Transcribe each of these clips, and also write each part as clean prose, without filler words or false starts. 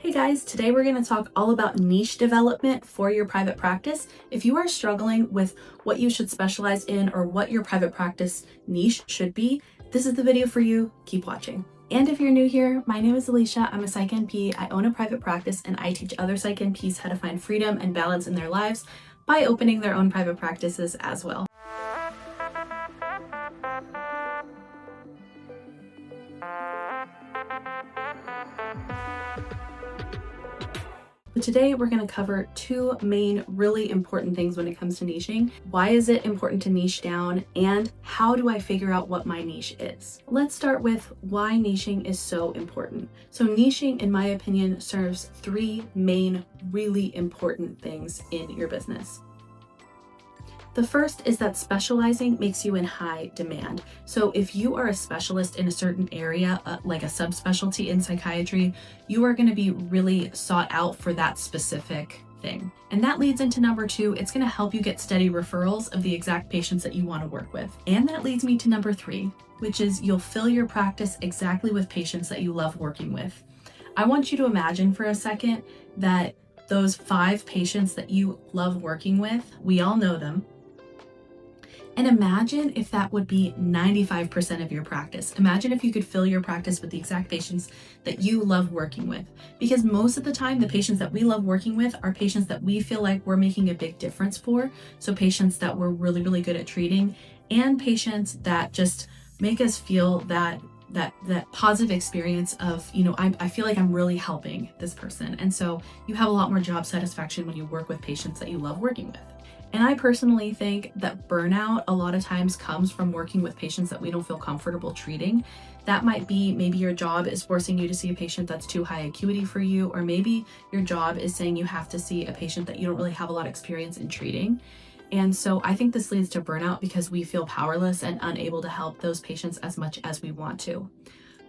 Hey guys, today we're going to talk all about niche development for your private practice. If you are struggling with what you should specialize in or what your private practice niche should be, this is the video for you. Keep watching. And if you're new here, my name is Alysha. I'm a Psych NP. I own a private practice and I teach other Psych NPs how to find freedom and balance in their lives by opening their own private practices as well. But today we're going to cover two main really important things when it comes to niching. Why is it important to niche down, and how do I figure out what my niche is? Let's start with why niching is so important. So niching, in my opinion, serves three main really important things in your business. The first is that specializing makes you in high demand. So if you are a specialist in a certain area, like a subspecialty in psychiatry, you are going to be really sought out for that specific thing. And that leads into number two. It's going to help you get steady referrals of the exact patients that you want to work with. And that leads me to number three, which is you'll fill your practice exactly with patients that you love working with. I want you to imagine for a second that those 5 patients that you love working with, we all know them. And imagine if that would be 95% of your practice. Imagine if you could fill your practice with the exact patients that you love working with. Because most of the time, the patients that we love working with are patients that we feel like we're making a big difference for. So patients that we're really, really good at treating, and patients that just make us feel that positive experience of, I feel like I'm really helping this person. And so you have a lot more job satisfaction when you work with patients that you love working with. And I personally think that burnout a lot of times comes from working with patients that we don't feel comfortable treating. That might be maybe your job is forcing you to see a patient that's too high acuity for you, or maybe your job is saying you have to see a patient that you don't really have a lot of experience in treating. And so I think this leads to burnout because we feel powerless and unable to help those patients as much as we want to.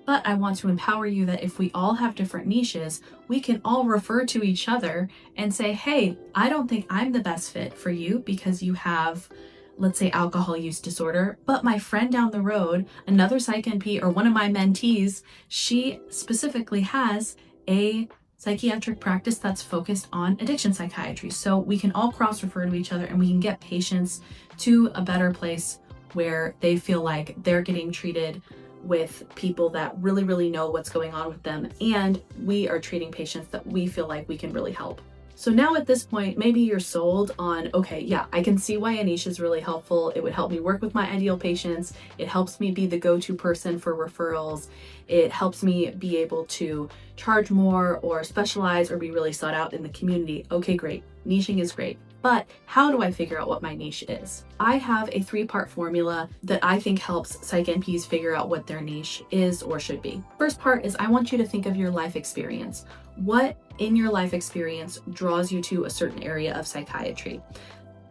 But I want to empower you that if we all have different niches, we can all refer to each other and say, hey, I don't think I'm the best fit for you because you have, let's say, alcohol use disorder, but my friend down the road, another Psych NP or one of my mentees, she specifically has a psychiatric practice that's focused on addiction psychiatry. So we can all cross-refer to each other and we can get patients to a better place where they feel like they're getting treated with people that really, really know what's going on with them, and we are treating patients that we feel like we can really help. So now at this point, maybe you're sold on, okay, yeah, I can see why a niche is really helpful. It would help me work with my ideal patients. It helps me be the go-to person for referrals. It helps me be able to charge more or specialize or be really sought out in the community. Okay, great. Niching is great. But how do I figure out what my niche is? I have a 3-part formula that I think helps Psych NPs figure out what their niche is or should be. First part is I want you to think of your life experience. What in your life experience draws you to a certain area of psychiatry?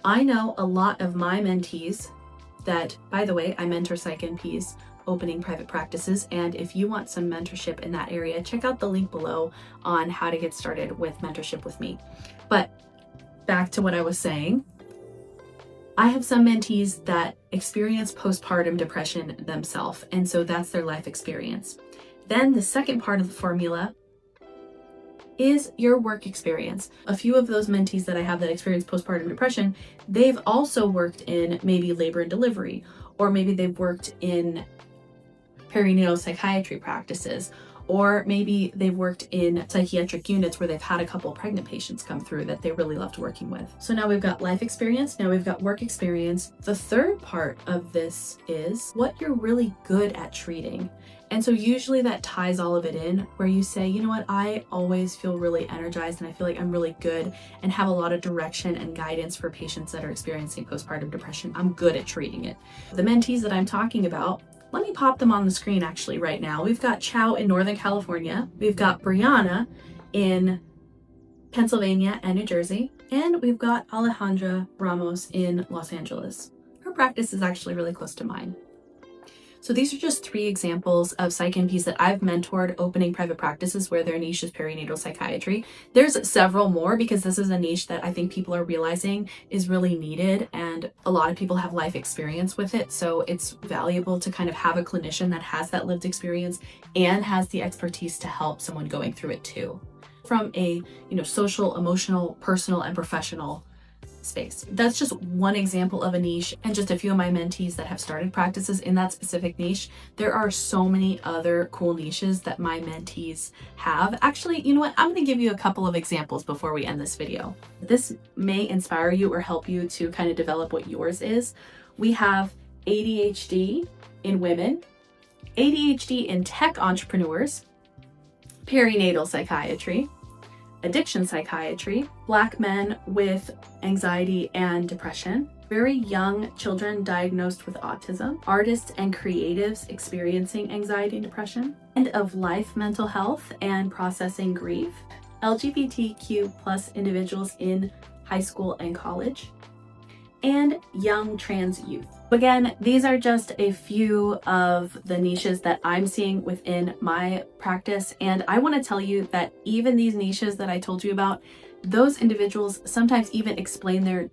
I know a lot of my mentees that, by the way, I mentor Psych NPs opening private practices, and if you want some mentorship in that area, check out the link below on how to get started with mentorship with me. But back to what I was saying, I have some mentees that experience postpartum depression themselves, and so that's their life experience. Then the second part of the formula is your work experience. A few of those mentees that I have that experience postpartum depression, they've also worked in maybe labor and delivery, or maybe they've worked in perinatal psychiatry practices, or maybe they've worked in psychiatric units where they've had a couple pregnant patients come through that they really loved working with. So now we've got life experience, now we've got work experience. The third part of this is what you're really good at treating. And so usually that ties all of it in, where you say, you know what, I always feel really energized and I feel like I'm really good and have a lot of direction and guidance for patients that are experiencing postpartum depression. I'm good at treating it. The mentees that I'm talking about, let me pop them on the screen actually right now. We've got Chow in Northern California. We've got Brianna in Pennsylvania and New Jersey. And we've got Alejandra Ramos in Los Angeles. Her practice is actually really close to mine. So these are just 3 examples of Psych NPs that I've mentored opening private practices where their niche is perinatal psychiatry. There's several more because this is a niche that I think people are realizing is really needed, and a lot of people have life experience with it. So it's valuable to kind of have a clinician that has that lived experience and has the expertise to help someone going through it too. from a, social, emotional, personal, and professional space. That's just one example of a niche, and just a few of my mentees that have started practices in that specific niche. There are so many other cool niches that my mentees have. Actually, you know what? I'm going to give you a couple of examples before we end this video. This may inspire you or help you to kind of develop what yours is. We have ADHD in women, ADHD in tech entrepreneurs, perinatal psychiatry, addiction psychiatry, Black men with anxiety and depression, very young children diagnosed with autism, artists and creatives experiencing anxiety and depression, end of life mental health and processing grief, LGBTQ plus individuals in high school and college, and young trans youth. Again, these are just a few of the niches that I'm seeing within my practice. And I want to tell you that even these niches that I told you about, those individuals sometimes even explain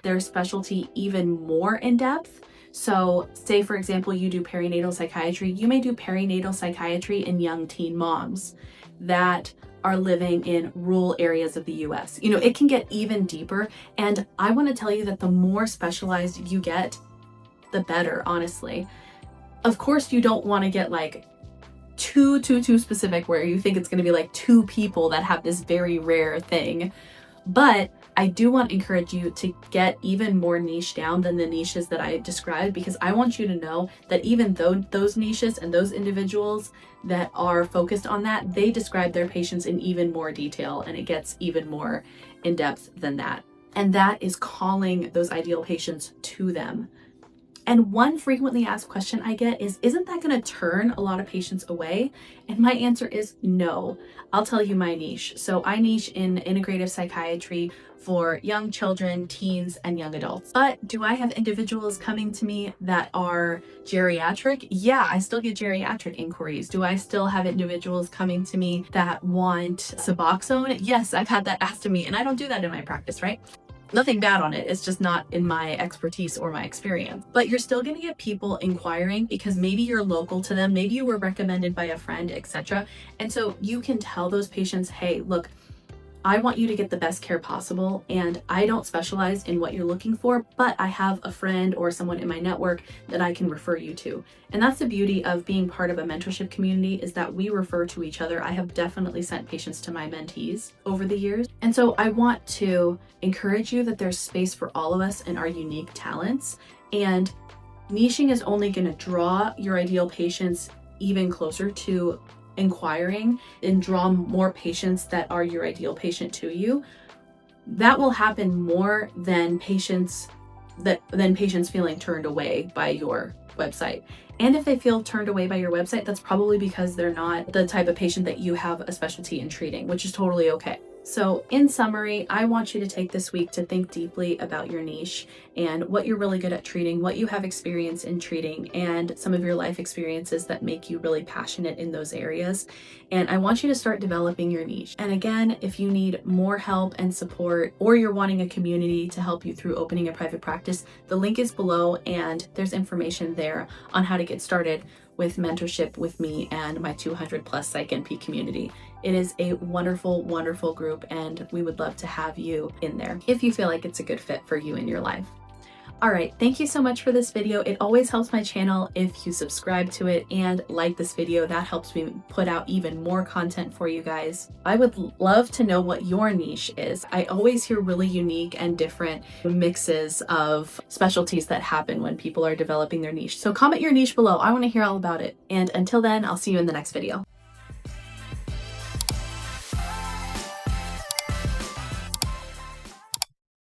their specialty even more in depth. So say, for example, you do perinatal psychiatry, you may do perinatal psychiatry in young teen moms that are living in rural areas of the US. It can get even deeper. And I want to tell you that the more specialized you get, the better, honestly. Of course, you don't want to get like too specific where you think it's going to be like two people that have this very rare thing. But I do want to encourage you to get even more niche down than the niches that I described, because I want you to know that even though those niches and those individuals that are focused on that, they describe their patients in even more detail, and it gets even more in depth than that. And that is calling those ideal patients to them. And one frequently asked question I get is, isn't that going to turn a lot of patients away? And my answer is no. I'll tell you my niche. So I niche in integrative psychiatry for young children, teens, and young adults. But do I have individuals coming to me that are geriatric? Yeah, I still get geriatric inquiries. Do I still have individuals coming to me that want Suboxone? Yes, I've had that asked of me, and I don't do that in my practice, right? Nothing bad on it. It's just not in my expertise or my experience. But you're still going to get people inquiring because maybe you're local to them, maybe you were recommended by a friend, etc. And so you can tell those patients, hey, look, I want you to get the best care possible, and I don't specialize in what you're looking for, but I have a friend or someone in my network that I can refer you to. And that's the beauty of being part of a mentorship community, is that we refer to each other. I have definitely sent patients to my mentees over the years. And so I want to encourage you that there's space for all of us and our unique talents. And niching is only going to draw your ideal patients even closer to inquiring and draw more patients that are your ideal patient to you. That will happen more than patients feeling turned away by your website. And if they feel turned away by your website, that's probably because they're not the type of patient that you have a specialty in treating, which is totally okay. So in summary, I want you to take this week to think deeply about your niche and what you're really good at treating, what you have experience in treating, and some of your life experiences that make you really passionate in those areas. And I want you to start developing your niche. And again, if you need more help and support, or you're wanting a community to help you through opening a private practice, the link is below, and there's information there on how to get started with mentorship with me and my 200 plus Psych NP community. It is a wonderful, wonderful group, and we would love to have you in there if you feel like it's a good fit for you in your life. All right, thank you so much for this video. It always helps my channel if you subscribe to it and like this video. That helps me put out even more content for you guys. I would love to know what your niche is. I always hear really unique and different mixes of specialties that happen when people are developing their niche. So comment your niche below. I want to hear all about it. And until then, I'll see you in the next video.